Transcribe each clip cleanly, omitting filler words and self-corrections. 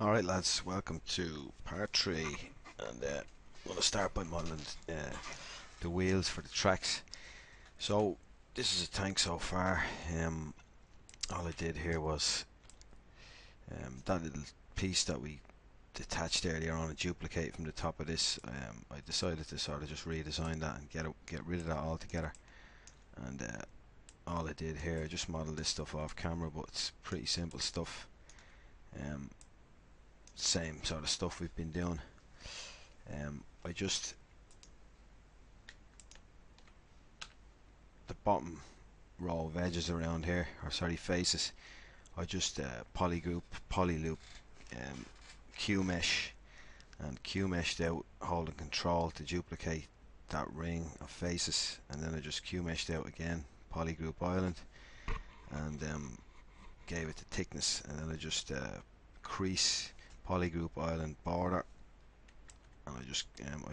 Alright lads, welcome to part 3, and I'm going to start by modelling the wheels for the tracks. So this is a tank so far. All I did here was that little piece that we detached earlier on and duplicate from the top of this. I decided to sort of just redesign that and get rid of that altogether. And all I did here, I just modeled this stuff off camera, but it's pretty simple stuff. Same sort of stuff we've been doing. I just, the bottom row of edges around here, or sorry, faces, I just polygroup, polyloop, Q-mesh, and Q-meshed out, holding control to duplicate that ring of faces, and then I just Q-meshed out again, polygroup island, and gave it the thickness, and then I just crease polygroup island border, and I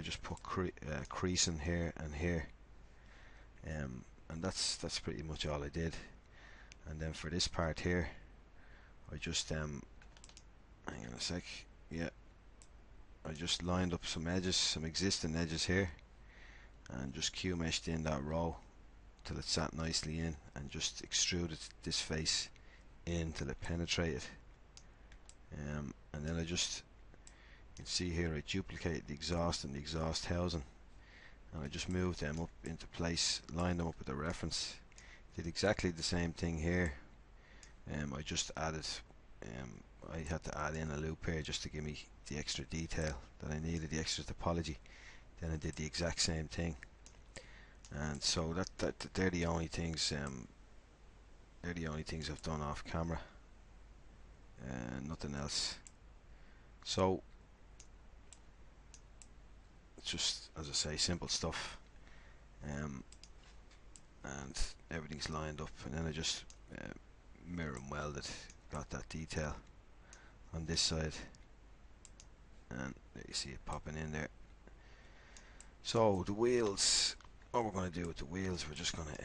just put crease in here and here, and that's pretty much all I did. And then for this part here, I just hang on a sec, yeah, I just lined up some edges, some existing edges here, and just Q-meshed in that row till it sat nicely in, and just extruded this face in till it penetrated. And then I just, you can see here, I duplicated the exhaust and the exhaust housing, and I just moved them up into place, lined them up with a reference. Did exactly the same thing here. I just added, I had to add in a loop here just to give me the extra detail that I needed, the extra topology. Then I did the exact same thing, and so they're the only things. They're the only things I've done off camera, and nothing else. So it's just, as I say, simple stuff, and everything's lined up, and then I just mirror and welded, got that detail on this side, and there you see it popping in there. So the wheels, what we're going to do with the wheels, we're just going to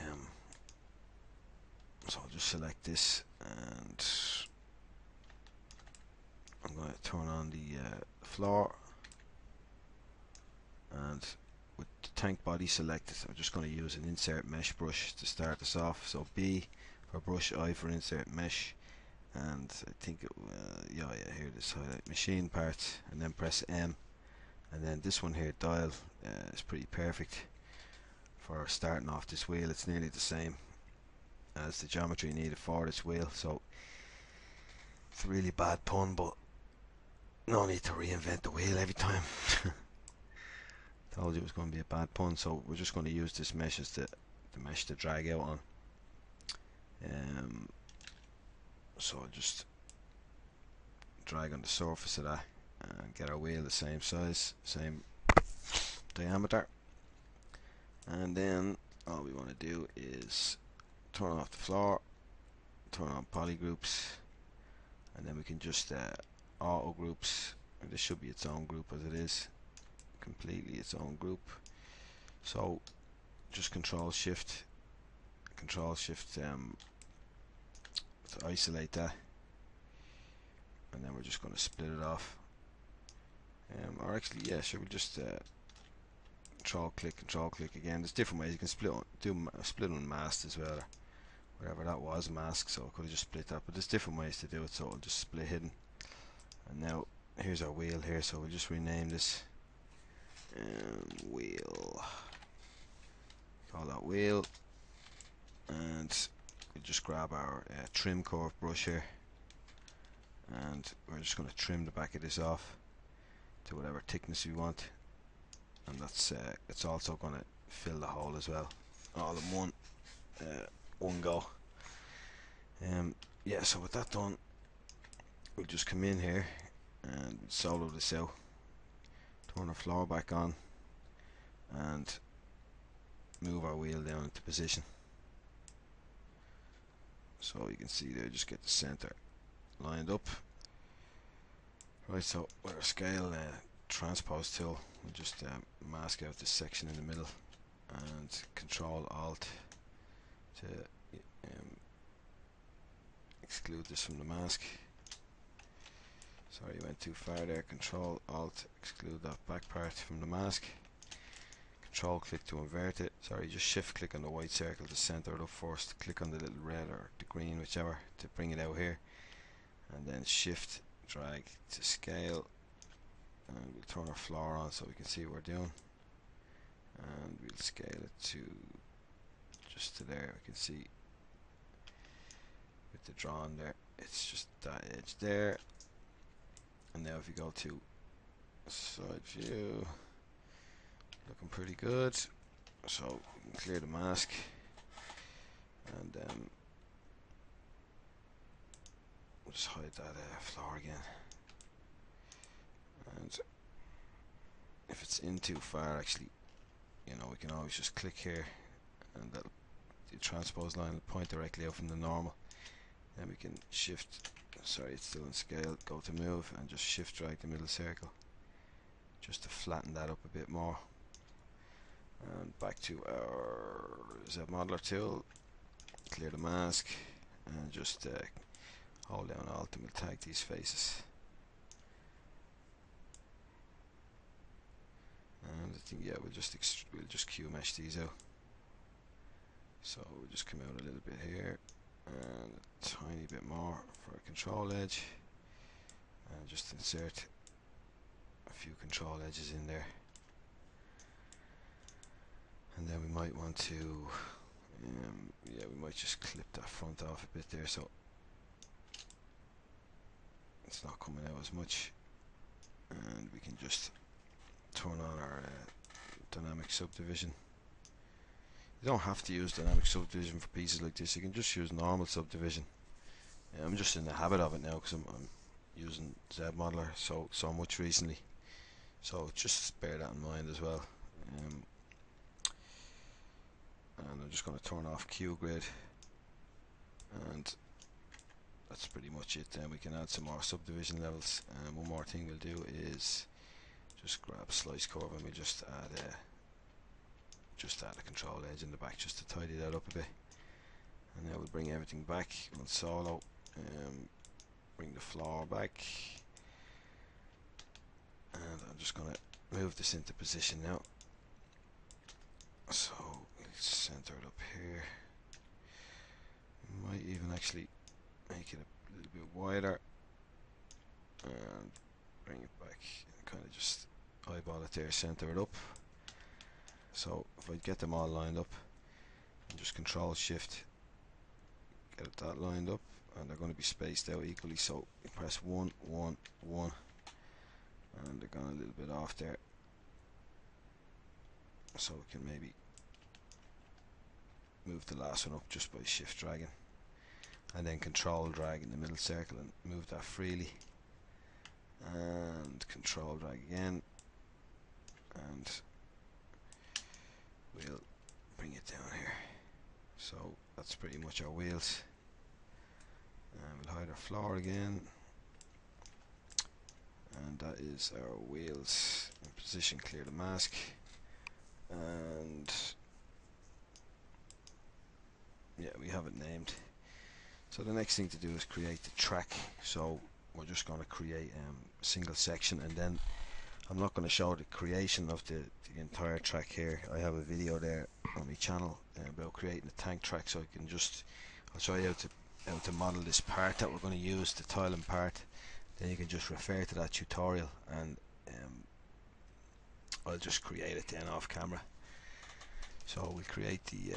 so I'll just select this, and I'm going to turn on the floor, and with the tank body selected, I'm just going to use an insert mesh brush to start this off. So B for brush, I for insert mesh, and I think yeah, here it is, highlight machine parts, and then press M, and then this one here, dial, is pretty perfect for starting off this wheel. It's nearly the same as the geometry needed for this wheel, so it's a really bad pun, but no need to reinvent the wheel every time. Told you it was going to be a bad pun, so we're just going to use this mesh as the mesh to drag out on. So I'll just drag on the surface of that and get our wheel the same size, same diameter, and then all we want to do is turn off the floor, turn on polygroups, and then we can just auto groups, and this should be its own group as it is, completely its own group. So just control shift to isolate that, and then we're just going to split it off, or actually, yeah, sure, we'll just control click again. There's different ways you can split on masked as well, or whatever that was, mask, so I could have just split that, but there's different ways to do it, so I'll just split hidden. And now here's our wheel here, so we'll just rename this wheel, call that wheel, and we'll just grab our trim curve brush here, and we're just going to trim the back of this off to whatever thickness we want, and that's it's also going to fill the hole as well, all in one go. Yeah, so with that done, we'll just come in here and solo this out, turn our floor back on, and move our wheel down into position. So you can see there, just get the center lined up. Right, so with our scale transpose tool, we'll just mask out this section in the middle, and Control Alt to exclude this from the mask. So Sorry, you went too far there. Control Alt, exclude that back part from the mask. Control click to invert it. Sorry, just shift click on the white circle to center it up first. Click on the little red or the green, whichever, to bring it out here. And then shift drag to scale. And we'll turn our floor on so we can see what we're doing. And we'll scale it to just to there. We can see with the drawn there, it's just that edge there. And now if you go to side view, looking pretty good. So we can clear the mask and we'll just hide that floor again. And if it's in too far, actually, you know, we can always just click here and that'll, the transpose line will point directly out from the normal. Then we can shift, sorry, it's still in scale, go to move and just shift drag the middle circle just to flatten that up a bit more. And back to our Zmodeler tool, clear the mask and just hold down Alt and we'll tag these faces. And I think, yeah, we'll just Q mesh these out. So we'll just come out a little bit here and a tiny bit more for a control edge, and just insert a few control edges in there. And then we might want to, yeah, we might just clip that front off a bit there so it's not coming out as much. And we can just turn on our dynamic subdivision. You don't have to use dynamic subdivision for pieces like this, you can just use normal subdivision. I'm just in the habit of it now because I'm using Zmodeler so much recently, so just bear that in mind as well. And I'm just going to turn off Q grid, and that's pretty much it. Then we can add some more subdivision levels, and one more thing we'll do is just grab a slice curve and we'll just add a control edge in the back just to tidy that up a bit. And now we'll bring everything back on solo, bring the floor back, and I'm just going to move this into position now. So we'll center it up here. Might even actually make it a little bit wider and bring it back and kind of just eyeball it there, center it up. So if I get them all lined up and just control shift, get it that lined up, and they're going to be spaced out equally, so you press 1 1 1 and they're going a little bit off there, so we can maybe move the last one up just by shift dragging, and then control drag in the middle circle and move that freely, and control drag again, and we'll bring it down here. So that's pretty much our wheels, and we'll hide our floor again, and that is our wheels in position. Clear the mask, and yeah, we have it named. So the next thing to do is create the track. So we're just going to create a single section, and then I'm not going to show the creation of the entire track here. I have a video there on my channel about creating a tank track, so I can just, I'll show you how to model this part that we're going to use, the tiling part. Then you can just refer to that tutorial, and I'll just create it then off camera. So we'll create the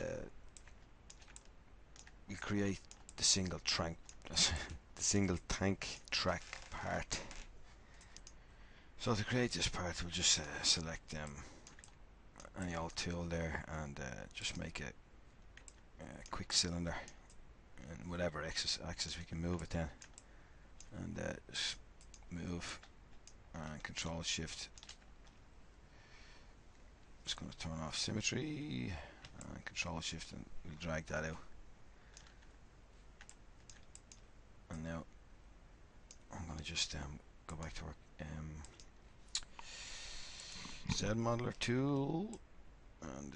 single tank the single tank track part. So to create this part, we'll just select any old tool there, and just make a quick cylinder, and whatever axis we can move it then, and just move and control shift. Just going to turn off symmetry and control shift, and we'll drag that out. And now I'm going to just go back to our Zmodeler tool, and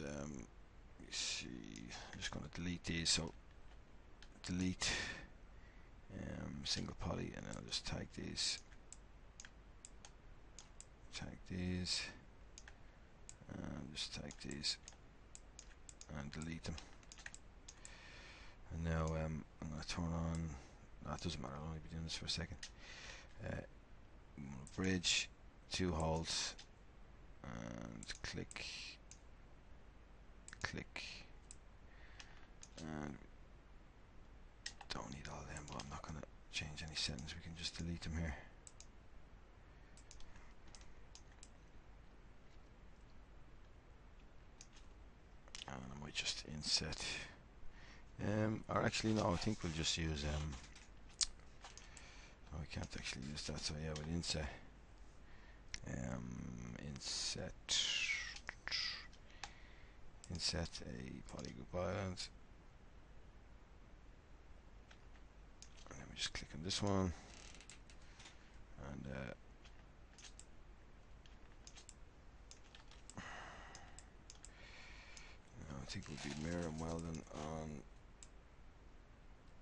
you see, I'm just going to delete these. So delete single poly, and then I'll just tag these tag these, and just tag these, and delete them. And now I'm going to turn on. No, it doesn't matter. I'll only be doing this for a second. Bridge, 2 holes, and click, and don't need all them, but I'm not going to change any settings. We can just delete them here. And I might just inset. Or actually no, I think we'll just use oh, we can't actually use that, so yeah, we'll inset a polygroup island, and then we just click on this one, and I think we'll be mirror and welding on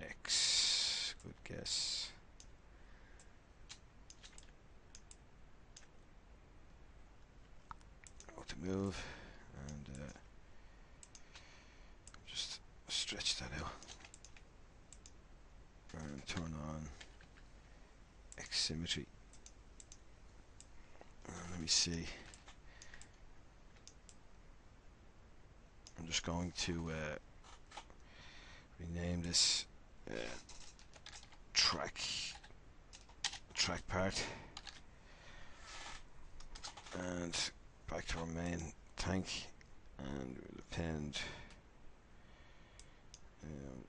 X. Good guess. How to move, and just stretch that out and turn on X symmetry. Let me see. I'm just going to rename this track part, and back to our main tank, and we'll append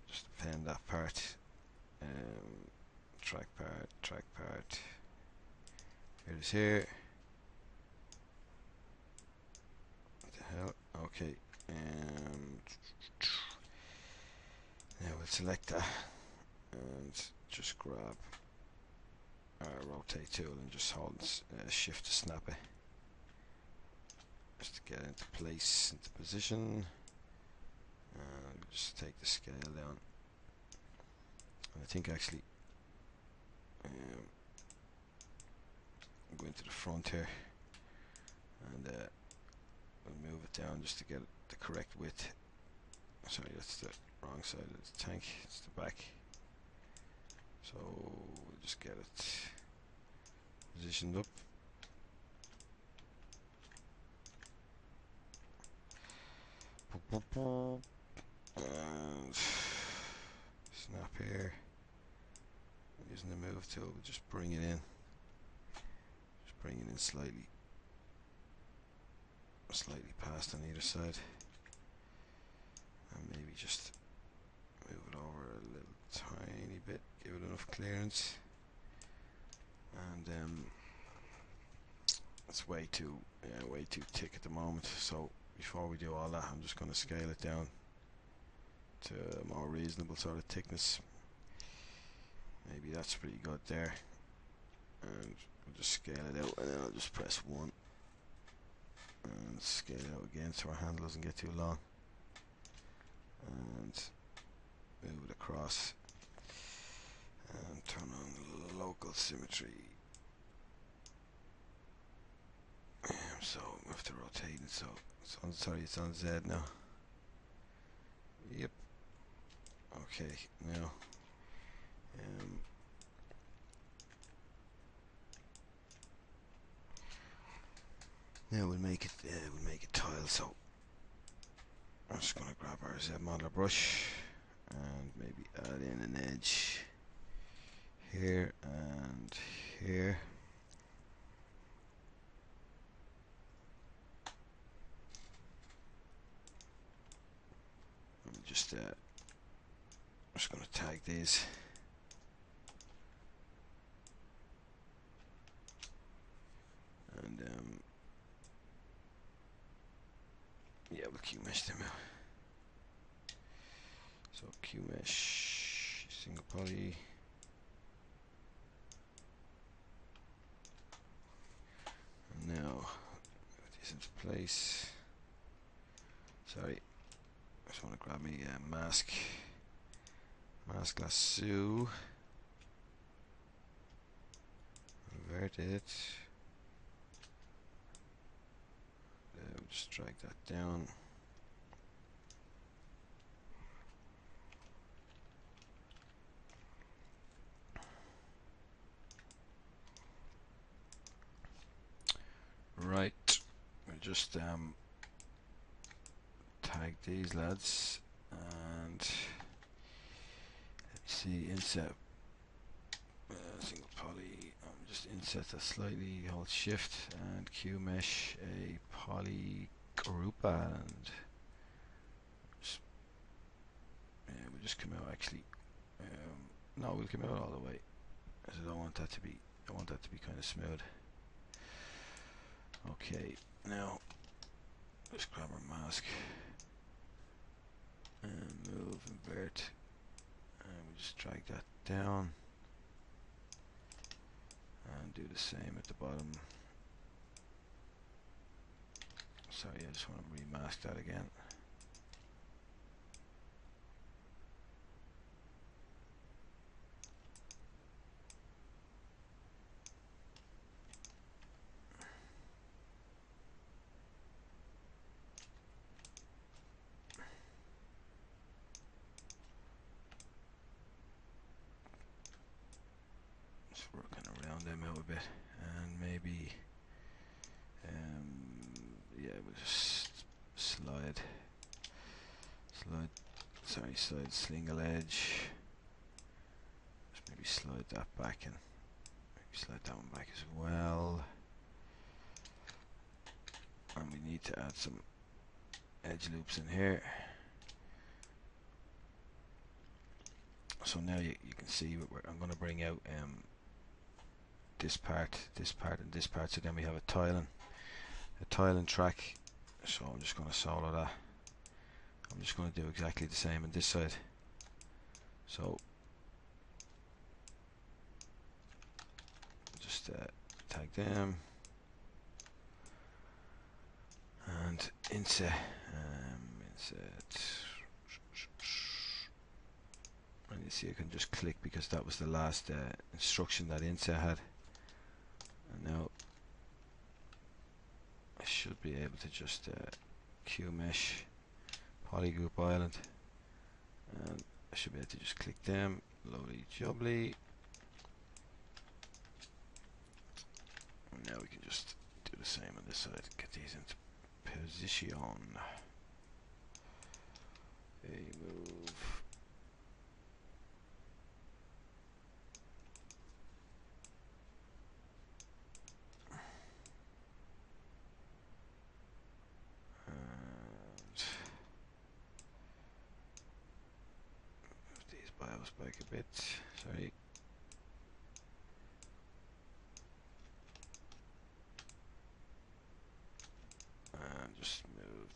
just append that part, track part. Here it is here. What the hell? Okay. Now we'll select that and just grab our rotate tool and just hold shift to snap it, just to get into place, into position, and just take the scale down. And I think actually go into the front here, and we'll move it down just to get the correct width. Sorry, that's the wrong side of the tank, it's the back. So we'll just get it positioned up. And snap here. Using the move tool, we'll just bring it in. Just bring it in slightly past on either side. And maybe just move it over a little tiny bit, give it enough clearance. And it's way too thick at the moment, so before we do all that, I'm just going to scale it down to a more reasonable sort of thickness. Maybe that's pretty good there, and we'll just scale it out, and then I'll just press 1 and scale it out again so our handle doesn't get too long, and move it across and turn on local symmetry. So we have to rotate it, so it's on, sorry, it's on Z now. Yep. Okay, now we'll make it tile. So I'm just gonna grab our Zmodeler brush and maybe add in an edge here and here. I'm just gonna tag these. And yeah, we'll Q-mesh them out. So Q-mesh, single poly. And now put these into place. Sorry, I just want to grab me a mask lasso. Invert it. we'll just drag that down. Right, we'll just tag these lads, and let's see, inset single poly, just inset that slightly, hold shift and Q mesh a poly group, and we'll just come out actually, no, we'll come out all the way, because I don't want that to be, kind of smooth. Okay, now let's grab our mask and move, invert, and we just drag that down and do the same at the bottom. Sorry, I just want to remask that again. Just working around them out a bit, and maybe yeah, we'll just slide single edge, just maybe slide that back, and maybe slide that one back as well, and we need to add some edge loops in here. So now you can see I'm going to bring out this part, and this part, so then we have a tiling track. So I'm just going to solo that. I'm just going to do exactly the same on this side. So just tag them and insert, and you see I can just click because that was the last instruction that insert had, and now I should be able to just Q mesh polygroup island, and I should be able to just click them, lovely jubbly, and now we can just do the same on this side, get these into position, a move, bios back a bit, sorry. And just move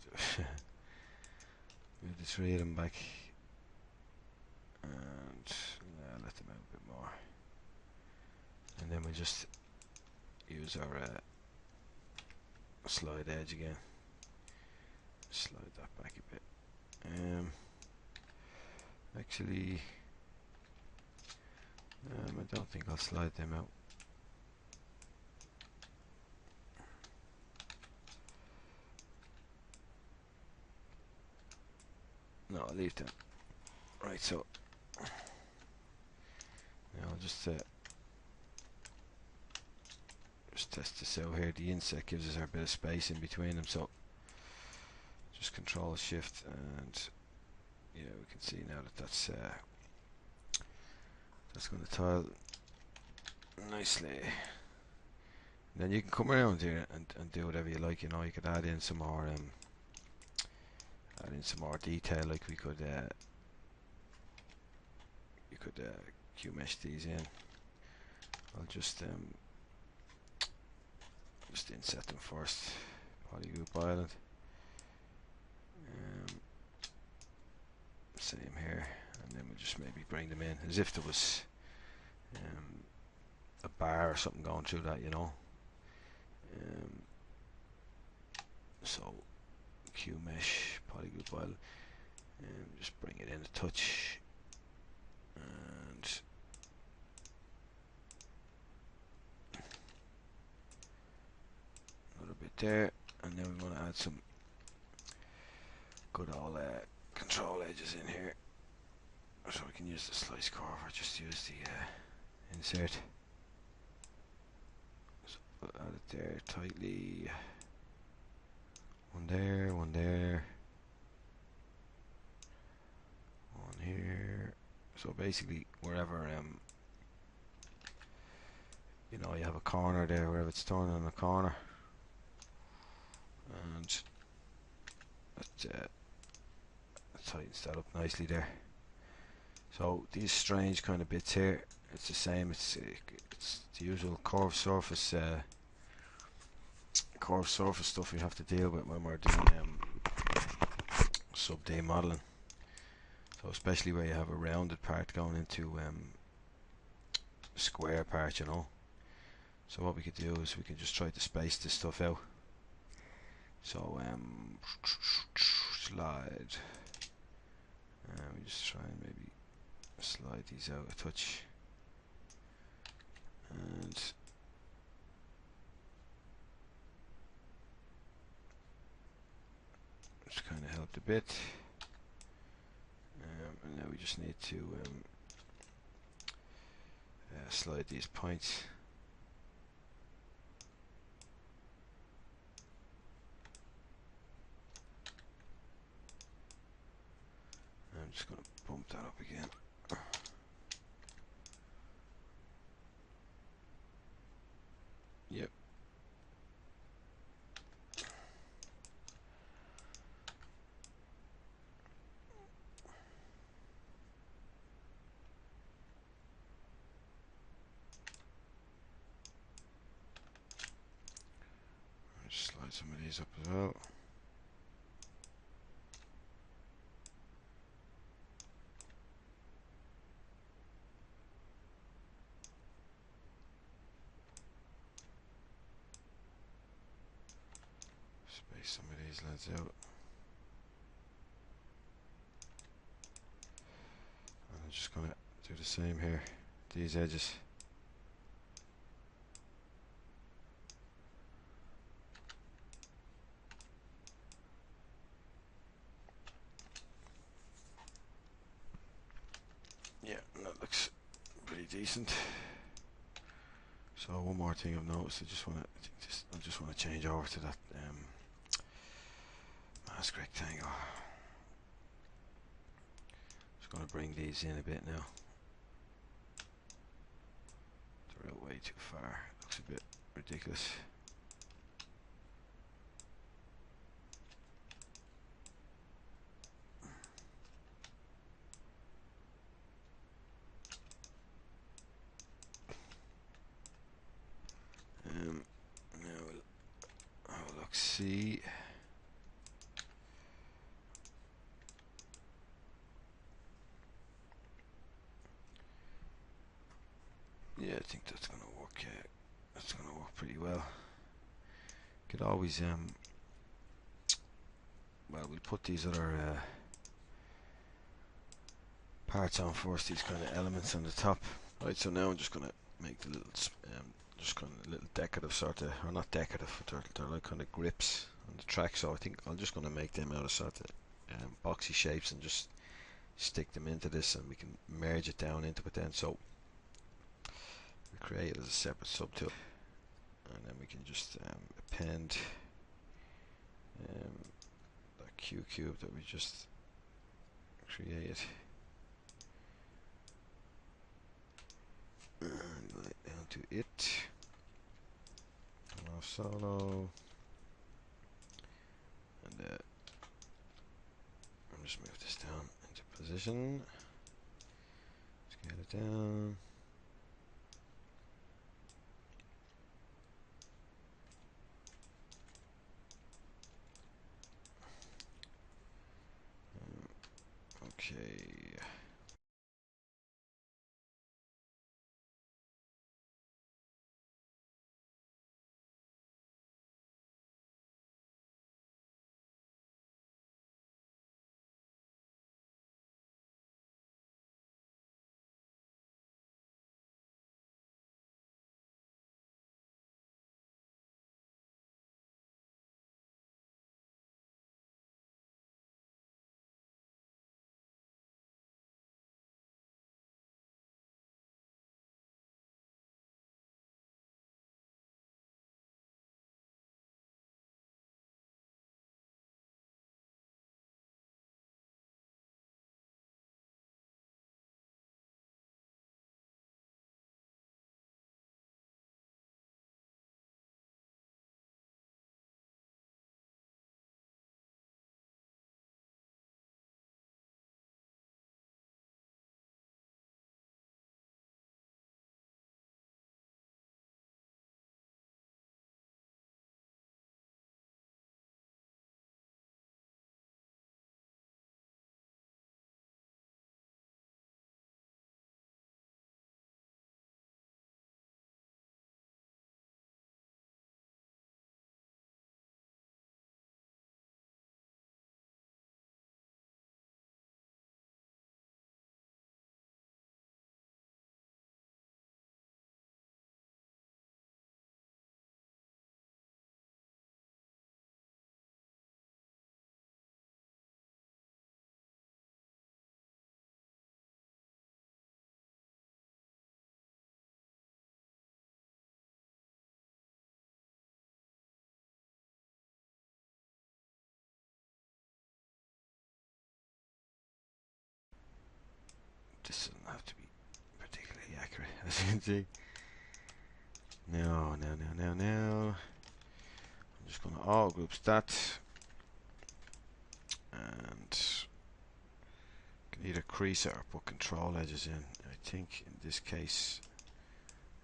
the three of them back, and let them out a bit more, and then we just use our slide edge again, slide that back a bit. Actually, I don't think I'll slide them out. No, I'll leave them. Right, so now I'll just test this out here. The inset gives us a bit of space in between them, so just Control Shift, and yeah, we can see now that that's going to tile nicely. And then you can come around here and do whatever you like. You know, you could add in some more detail, like we could you could Q mesh these in. I'll just inset them first, polygroup island. Same here, and then we'll just maybe bring them in as if there was a bar or something going through that, you know. So Q mesh polygroup island, just bring it in a touch, and another bit there, and then we want to add some good old control edges in here, so we can use the slice curve or just use the insert. So add it there tightly. One there, one there, one here. So basically, wherever you know, you have a corner there, wherever it's turning on a corner, and that tightens that up nicely there. So these strange kind of bits here, it's the same. It's the usual curved surface stuff we have to deal with when we're doing sub-D modeling. So especially where you have a rounded part going into a square part, you know. So what we could do is we can just try to space this stuff out. So slide. We just try and maybe slide these out a touch, and just kind of helped a bit. And now we just need to slide these points. I'm just going to bump that up again. Yep. Just slide some of these up as well. Space some of these lads out. And I'm just going to do the same here, these edges. Yeah, and that looks pretty decent. So one more thing I've noticed, I just want to change over to that mask rectangle. Just going to bring these in a bit now. They're out way too far. Looks a bit ridiculous. Now we'll have a look, see. Yeah, I think that's going to work. That's going to work pretty well. Could always well, we'll put these other parts on first. These kind of elements on the top. Right. So now I'm just going to make the little just kind of little decorative sort of, or not decorative, but they're like kind of grips on the track. So I think I'm just going to make them out of sort of boxy shapes and just stick them into this, and we can merge it down into it then. So we create it as a separate subtool, and then we can just append that Q cube that we just created, and right down to it. Off solo, and I'll just move this down into position. Scale it down. Okay. accurate, as you can see. Now, I'm just going to auto group that, and can either crease it or put control edges in. I think in this case,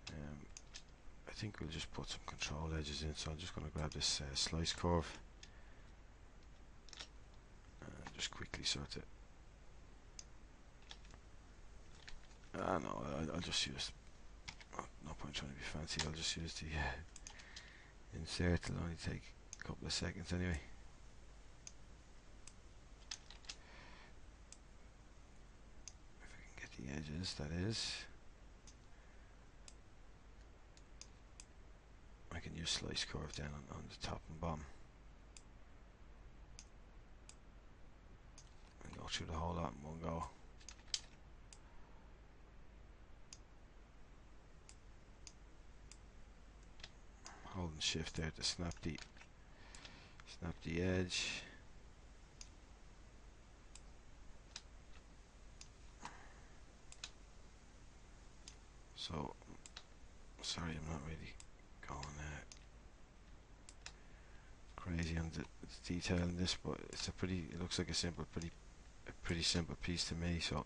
I think we'll just put some control edges in. So I'm just going to grab this slice curve and just quickly sort it. No, I'll just use. No point trying to be fancy. I'll just use the insert. It'll only take a couple of seconds anyway. If I can get the edges, that is. I can use slice curve down on the top and bottom. And go through the whole lot in one go. Holding shift there to snap the edge. So sorry, I'm not really going crazy on the detail in this, but it's it looks like a pretty simple piece to me. So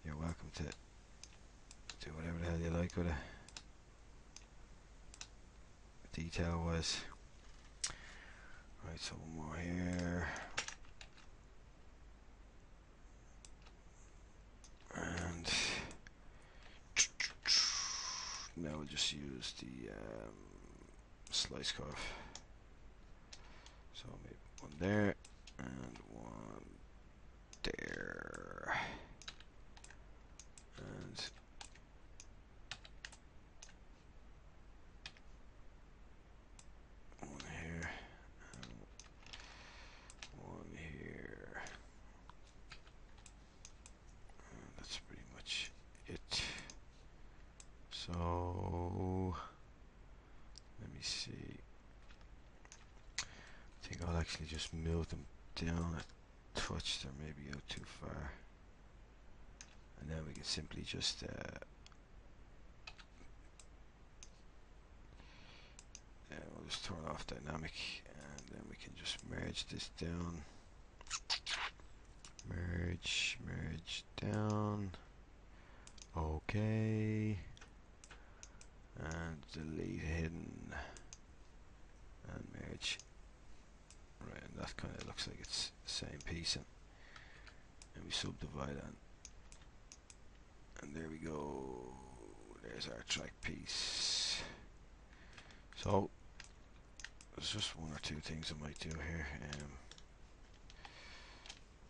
you're welcome to do whatever the hell you like with it, detail wise. Right, so one more here, and now we'll just use the slice curve. So maybe one there and one there, and one here and one here, and that's pretty much it. So let me see. I think I'll actually just move them down a touch. They're maybe out too far, and then we can simply just we'll just turn off dynamic, and then we can just merge this down. Merge down. Okay. And delete hidden and merge. Right, and that kind of looks like it's the same piece, and we subdivide it, and there we go. There's our track piece. So there's just one or two things I might do here.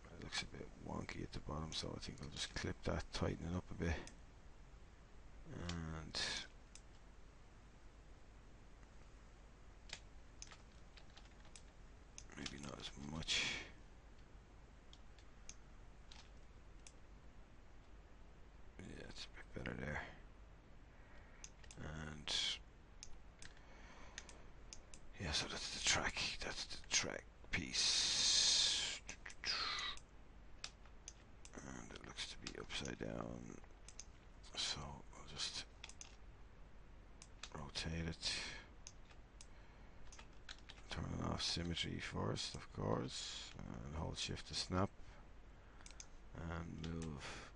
It looks a bit wonky at the bottom, so I think I'll just clip that, tighten it up a bit, and maybe not as much. Yeah, it's a bit better there. And yeah, so that's the track piece. And it looks to be upside down. So I'll just rotate it. Turn off symmetry first, of course, and hold shift to snap, and move.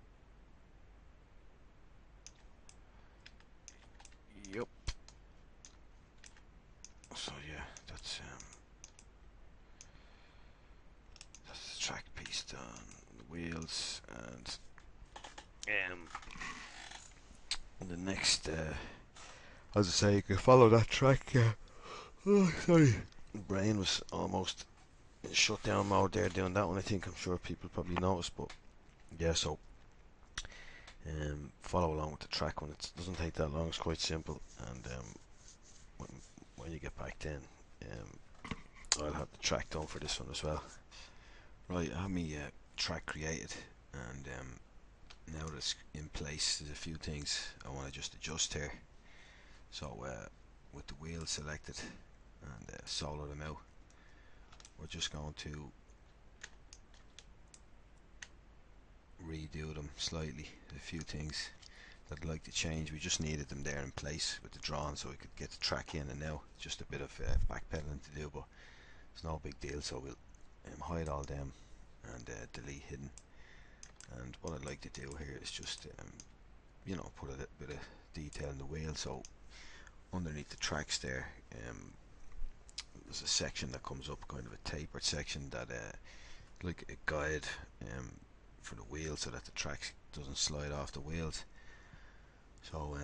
Yup. So yeah, that's the track piece done. The wheels, and the next, as I say, you can follow that track. Oh, sorry. Brain was almost in shutdown mode there doing that one. I think I'm sure people probably noticed, but yeah, so follow along with the track one. It doesn't take that long. It's quite simple, and when you get back then, I'll have the track done for this one as well. Right, I have my track created, and now that it's in place, there's a few things I want to just adjust here. So with the wheels selected and solo them out, we're just going to redo them slightly. A few things that I'd like to change. We just needed them there in place with the drawn so we could get the track in, and now just a bit of backpedaling to do, but it's no big deal. So we'll hide all them and delete hidden. And what I'd like to do here is just you know, put a little bit of detail in the wheel. So underneath the tracks there, there's a section that comes up, kind of a tapered section that like a guide for the wheel so that the track doesn't slide off the wheels. So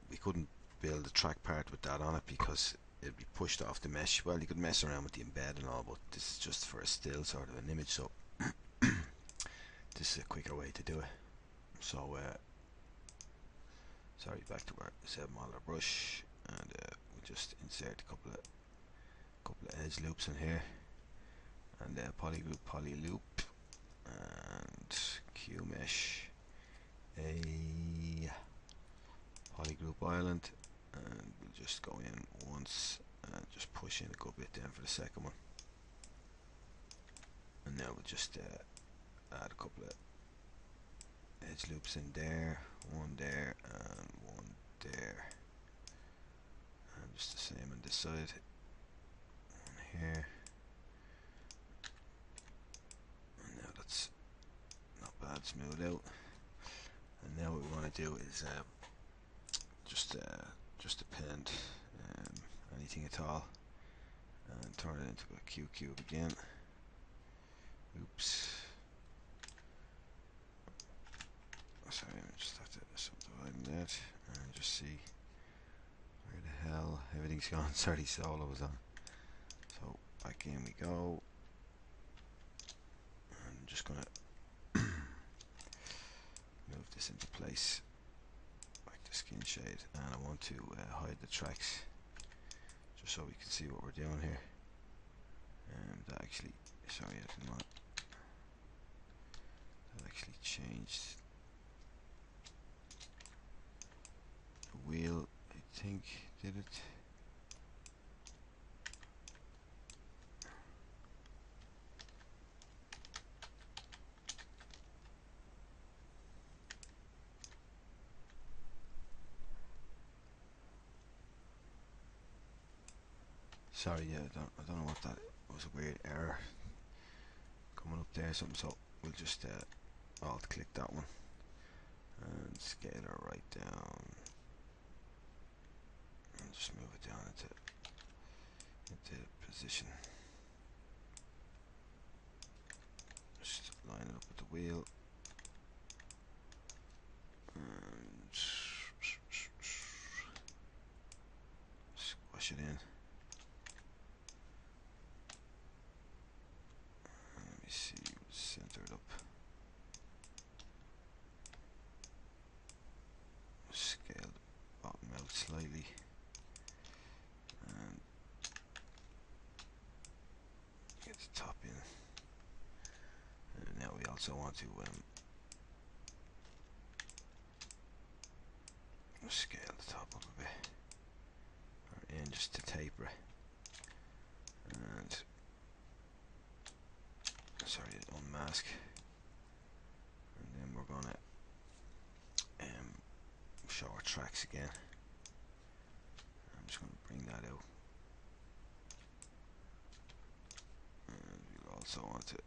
we couldn't build the track part with that on it because it'd be pushed off the mesh. Well, you could mess around with the embed and all, but this is just for a still sort of an image, so this is a quicker way to do it. So sorry, back to our Zmodeler brush, and we'll just insert a couple of edge loops in here, and polygroup poly loop, and Q mesh a polygroup island, and we'll just go in once and just push in a good bit then for the second one. And now we'll just add a couple of edge loops in there, one there and one there, and just the same on this side, one here. And now that's not bad, smooth out. And now what we want to do is just append anything at all and turn it into a Q cube again. Oops. Sorry, I just have to subdivide that and just see where the hell everything's gone. Sorry, solo was on. So back in we go. I'm just gonna move this into place. Back to skin shade, and I want to hide the tracks just so we can see what we're doing here. That actually, sorry, I did not. That actually changed the wheel, I think, did it? Sorry, yeah, I don't know what that was, a weird error coming up there or something, so we'll just alt click that one and scale her right down and just move it down into position. Just line it up with the wheel and squash it in. Let me see, center it up. Scale the bottom out slightly and get the top in. And now we also want to scale the top up a bit, or in just to taper it, and sorry, unmask, and then we're gonna show our tracks again. I'm just gonna bring that out, and we'll also want to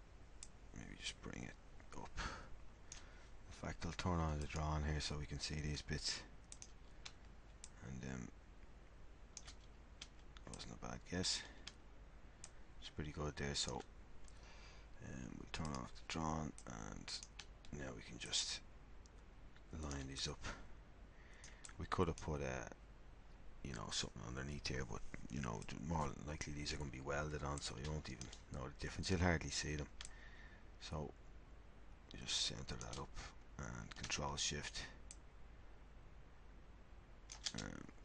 maybe just bring it up. In fact, I'll turn on the drawn here so we can see these bits. And that wasn't a bad guess. It's pretty good there. So we'll turn off the drawn, and now we can just line these up. We could have put you know, something underneath here, but you know, more than likely these are going to be welded on, so you won't even know the difference. You'll hardly see them. So you just center that up and Control Shift.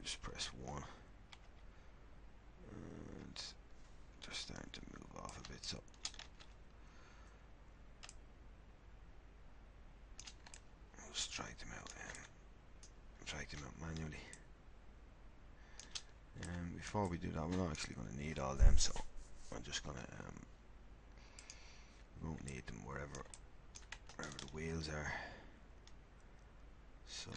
Just press 1, and they're starting to move off a bit, so I'll just drag them out manually. And before we do that, we're not actually going to need all them, so I'm just going to we won't need them wherever the wheels are. So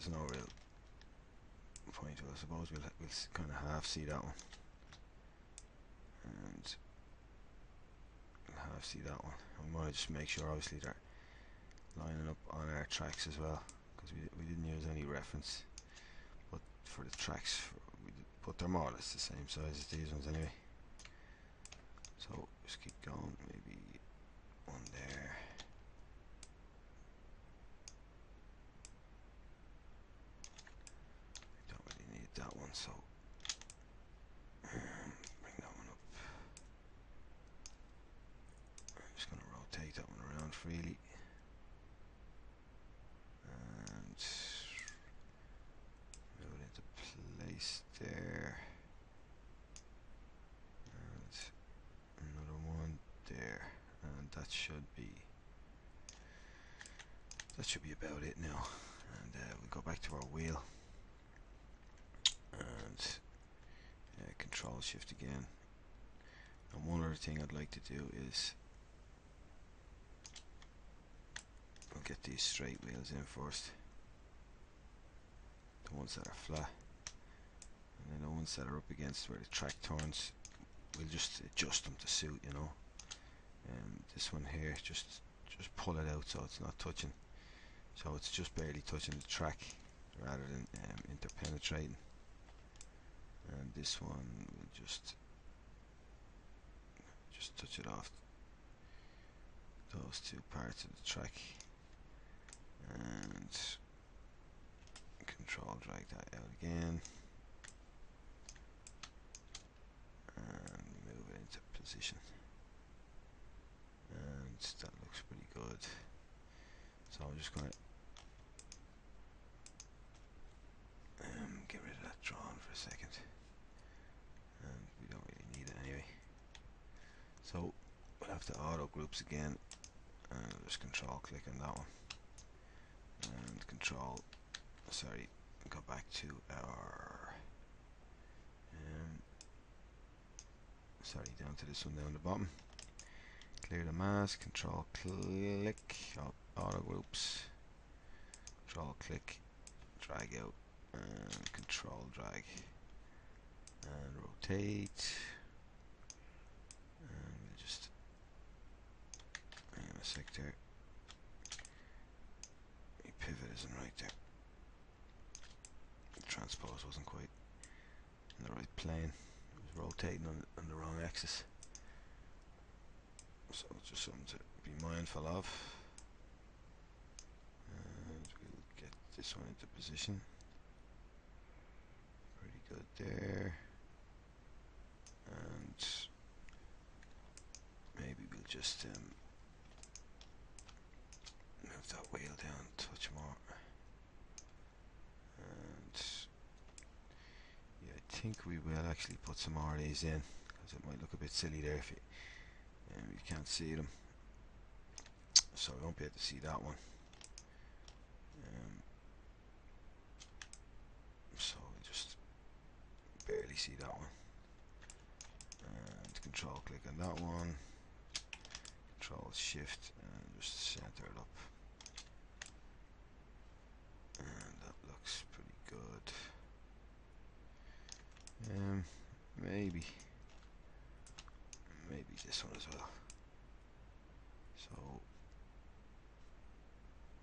there's no real point. Well, I suppose we'll kind of half see that one, and we'll half see that one. And we want to just make sure, obviously, they're lining up on our tracks as well, because we didn't use any reference. But for the tracks, but they're more or less the same size as these ones anyway. So just keep going. Maybe one there. Don't really need that one, so bring that one up. I'm just going to rotate that one around freely and move it into place there, and another one there, and that should be about it now. And we go back to our wheel and control shift again. And one other thing I'd like to do is we'll get these straight wheels in first, the ones that are flat, and then the ones that are up against where the track turns, we'll just adjust them to suit, you know. This one here, just pull it out so it's not touching, so it's just barely touching the track rather than interpenetrating. And this one will just touch it off those two parts of the track, and control drag that out again and move it into position, and that looks pretty good. So I'm just going to get rid of that drawing for a second, and we don't really need it anyway. So we'll have the auto groups again, and I'll just control click on that one, and go back to our down to this one down the bottom. Clear the mask, control click, auto groups, control click, drag out, and control drag, and rotate. And we'll just hang on a sec there. My pivot isn't right there. The transpose wasn't quite in the right plane. It was rotating on the wrong axis. So it's just something to be mindful of. And we'll get this one into position. Pretty good there. And maybe we'll just move that wheel down a touch more. And yeah, I think we will actually put some more of these in, because it might look a bit silly there if you can't see them. So we won't be able to see that one. So we just barely see that one. And control click on that one. Control shift and just center it up. And that looks pretty good. Maybe this one as well. So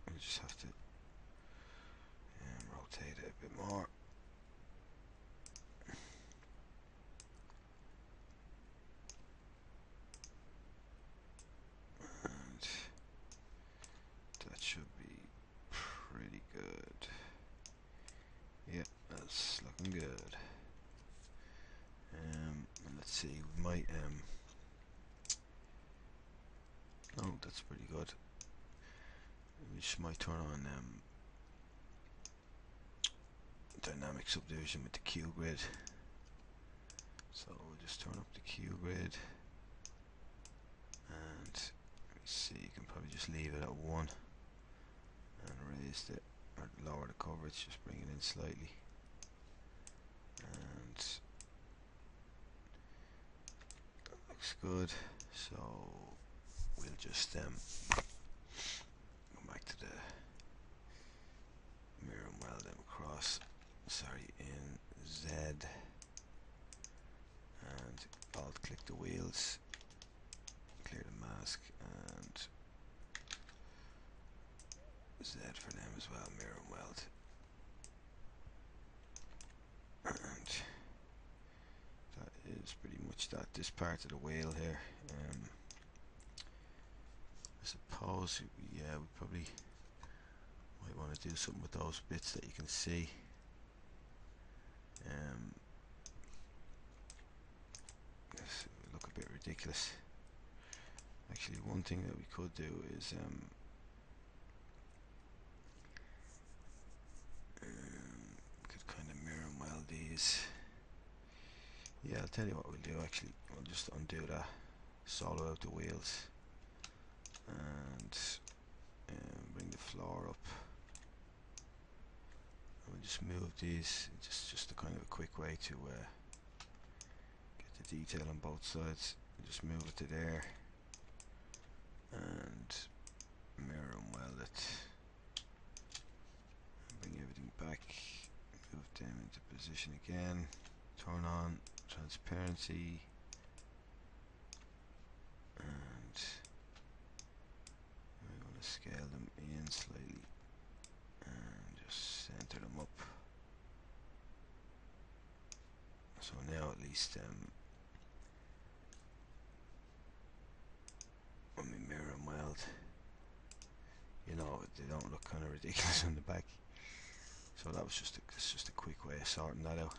we just have to rotate it a bit more. And that should be pretty good. Yeah, that's looking good. Let's see, we might oh, that's pretty good. We just might turn on dynamic subdivision with the Q grid. So we'll just turn up the Q grid, and let me see, you can probably just leave it at 1 and raise it, or lower the coverage, just bring it in slightly. And that looks good. So we'll just go back to the mirror and weld them wheels, clear the mask, and Z for them as well, mirror and weld. And that is pretty much that. This part of the wheel here, I suppose, yeah, we probably might want to do something with those bits that you can see. Look a bit ridiculous. Actually, one thing that we could do is we could kind of mirror and weld these. Yeah, I'll tell you what we'll do. Actually, we'll just undo that, solo out the wheels, and bring the floor up. And we'll just move these. Just a kind of a quick way to get the detail on both sides. We'll just move it to there, and mirror and weld it. Bring everything back. Move them into position again. Turn on transparency, and we want to scale them in slightly and just center them up. So now at least when we mirror and weld, you know, they don't look kind of ridiculous on the back. So that was just a quick way of sorting that out.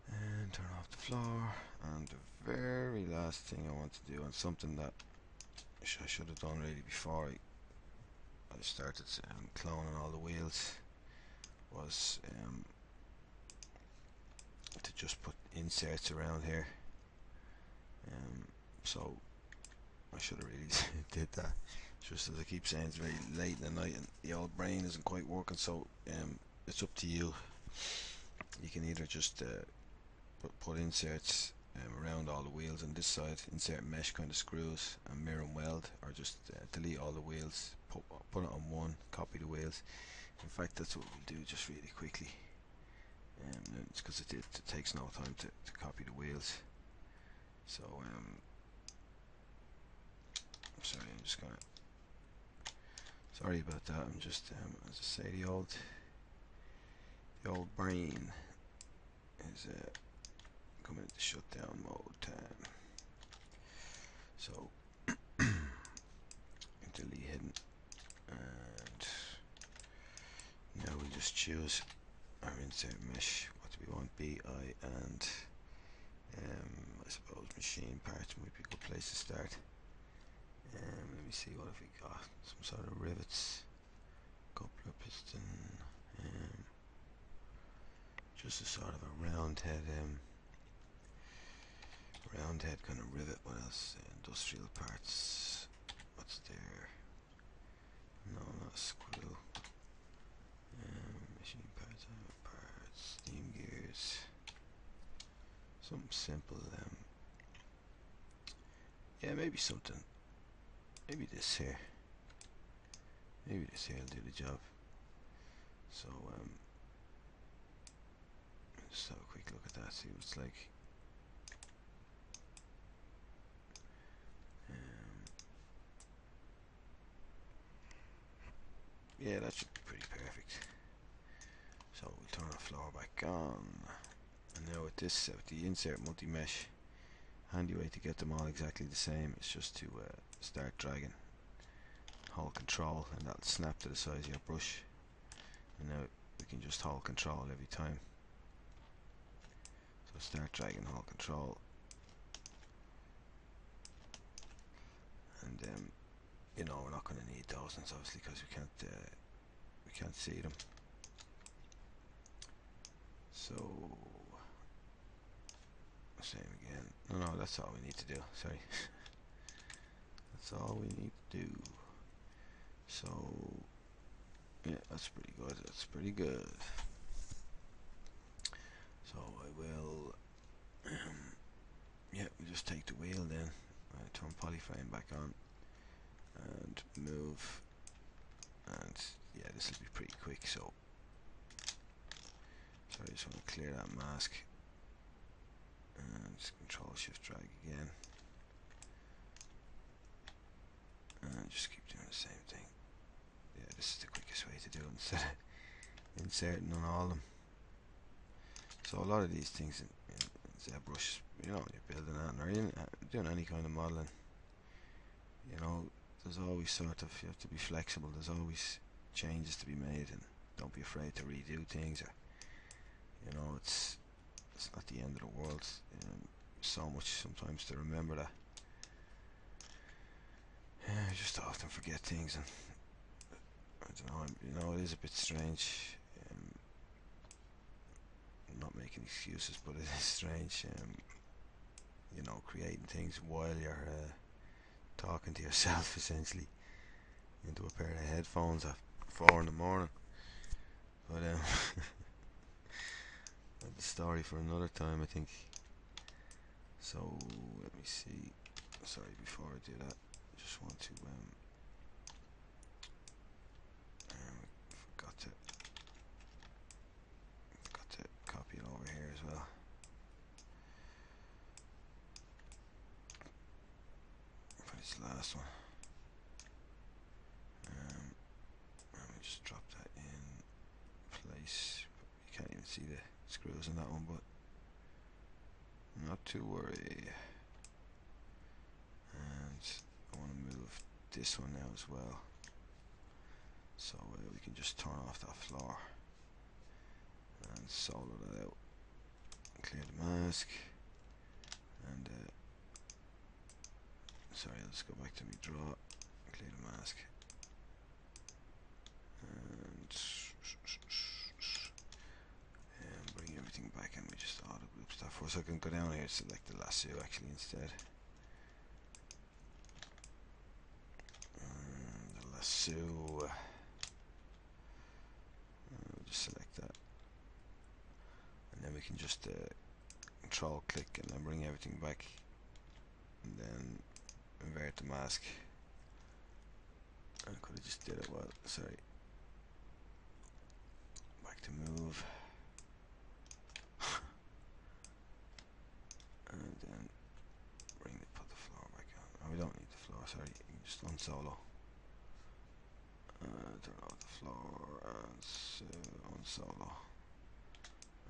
And turn off the floor. And the very last thing I want to do, and something that I should have done really before I started cloning all the wheels, was to just put inserts around here. So I should have really did that. Just as I keep saying, it's very late in the night and the old brain isn't quite working, so it's up to you. You can either just put inserts around all the wheels on this side, insert mesh kind of screws and mirror and weld, or just delete all the wheels, put it on one, copy the wheels. In fact, that's what we'll do just really quickly. It's because it takes no time to copy the wheels. So I'm sorry, I'm just gonna, sorry about that. I'm just as I say, the old brain is coming into shutdown mode time. So delete hidden, and now we just choose our insert mesh. What do we want? BI, and I suppose machine parts might be a good place to start. Let me see, what have we got? Some sort of rivets, coupler piston, just a sort of a round head kind of rivet. What else? Industrial parts. What's there? No, not a screw. Machine parts, steam gears. Something simple. Yeah, maybe something. Maybe this here. Maybe this here will do the job. So just have a quick look at that. See what it's like. Yeah, that should be pretty perfect. So we'll turn the floor back on, and now with this, with the insert multi-mesh, handy way to get them all exactly the same is just to start dragging, hold control, and that'll snap to the size of your brush. And now we can just hold control every time. So start dragging, hold control, and you know, we're not going to need those ones obviously because we can't see them. So same again. No, that's all we need to do. Sorry, that's all we need to do. So yeah, that's pretty good. That's pretty good. So I will. Yeah, we just take the wheel then. Turn polyframe back on and move. And yeah, this will be pretty quick. So sorry, I just want to clear that mask. and just Control Shift drag again, and just keep doing the same thing. Yeah, this is the quickest way to do it instead of inserting on all of them. So a lot of these things in ZBrush, you know, you're building that or doing any kind of modeling, you know, there's always sort of, you have to be flexible, there's always changes to be made, and don't be afraid to redo things, or, you know, it's not the end of the world. So much sometimes to remember that. I just often forget things, and I don't know, you know, it is a bit strange. I'm not making excuses, but it is strange, you know, creating things while you're talking to yourself, essentially, into a pair of headphones at 4 in the morning. But that's a story for another time, I think. So let me see. Sorry, before I do that, I just want to forgot to copy it over here as well. For this last one, let me just drop that in place. You can't even see the screws in that one, but not to worry. And I want to move this one now as well, so we can just turn off that floor and solo that out, clear the mask, and sorry, let's go back to me draw, clear the mask, and bring everything back, and we just auto group stuff for us. I can go down here and select the lasso actually instead. The lasso, just select that, and then we can just control click and then bring everything back, and then invert the mask. I could have just did it well, sorry. Back to move. And then put the floor back on. Oh, we don't need the floor, sorry. You can just unsolo. Turn off the floor and unsolo.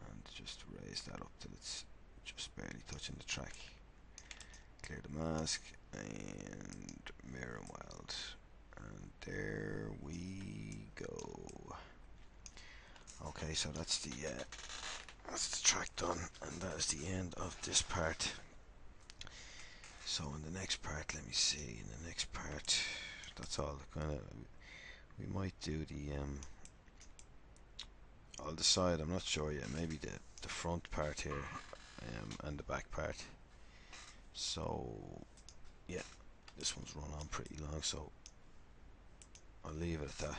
And just raise that up till it's just barely touching the track. Clear the mask and mirror and weld. And there we go. Okay, so that's the track done, and that is the end of this part. So in the next part, let me see. In the next part, that's all the kind of. We might do the I'll decide. I'm not sure yet. Maybe the front part here, and the back part. So yeah, this one's run on pretty long, so I'll leave it at that.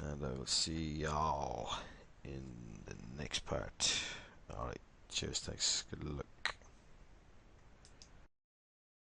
And I will see y'all in the next part. Alright, cheers, thanks, good luck.